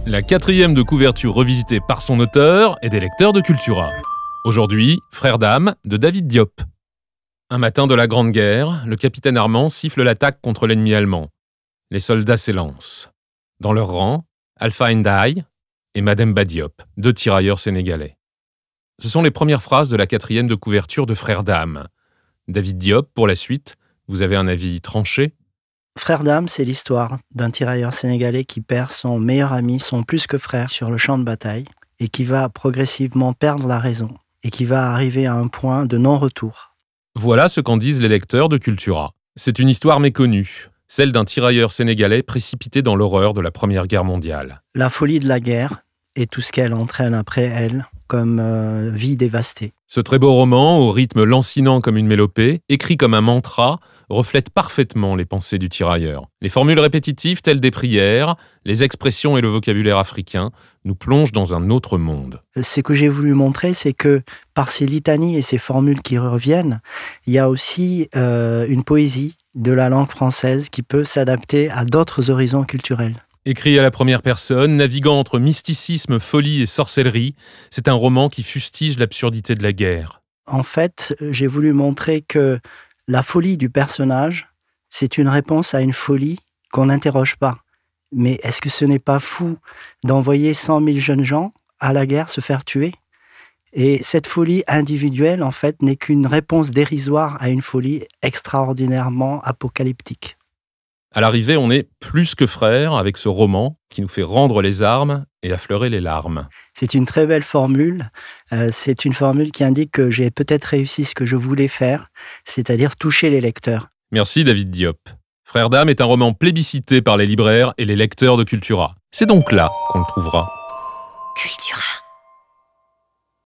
La quatrième de couverture revisitée par son auteur et des lecteurs de Cultura. Aujourd'hui, Frères d'âme de David Diop. Un matin de la Grande Guerre, le capitaine Armand siffle l'attaque contre l'ennemi allemand. Les soldats s'élancent. Dans leur rang, Alpha Ndiaye et Mademba Diop, deux tirailleurs sénégalais. Ce sont les premières phrases de la quatrième de couverture de Frères d'âme. David Diop, pour la suite, vous avez un avis tranché ? Frères d'âme, c'est l'histoire d'un tirailleur sénégalais qui perd son meilleur ami, son plus que frère, sur le champ de bataille et qui va progressivement perdre la raison et qui va arriver à un point de non-retour. Voilà ce qu'en disent les lecteurs de Cultura. C'est une histoire méconnue, celle d'un tirailleur sénégalais précipité dans l'horreur de la Première Guerre mondiale. La folie de la guerre et tout ce qu'elle entraîne après elle, comme vie dévastée. Ce très beau roman, au rythme lancinant comme une mélopée, écrit comme un mantra, reflète parfaitement les pensées du tirailleur. Les formules répétitives telles des prières, les expressions et le vocabulaire africain nous plongent dans un autre monde. Ce que j'ai voulu montrer, c'est que par ces litanies et ces formules qui reviennent, il y a aussi une poésie de la langue française qui peut s'adapter à d'autres horizons culturels. Écrit à la première personne, naviguant entre mysticisme, folie et sorcellerie, c'est un roman qui fustige l'absurdité de la guerre. En fait, j'ai voulu montrer que la folie du personnage, c'est une réponse à une folie qu'on n'interroge pas. Mais est-ce que ce n'est pas fou d'envoyer 100 000 jeunes gens à la guerre se faire tuer ? Et cette folie individuelle, en fait, n'est qu'une réponse dérisoire à une folie extraordinairement apocalyptique. À l'arrivée, on est plus que frères avec ce roman qui nous fait rendre les armes et affleurer les larmes. C'est une très belle formule. C'est une formule qui indique que j'ai peut-être réussi ce que je voulais faire, c'est-à-dire toucher les lecteurs. Merci David Diop. Frères d'âme est un roman plébiscité par les libraires et les lecteurs de Cultura. C'est donc là qu'on le trouvera. Cultura.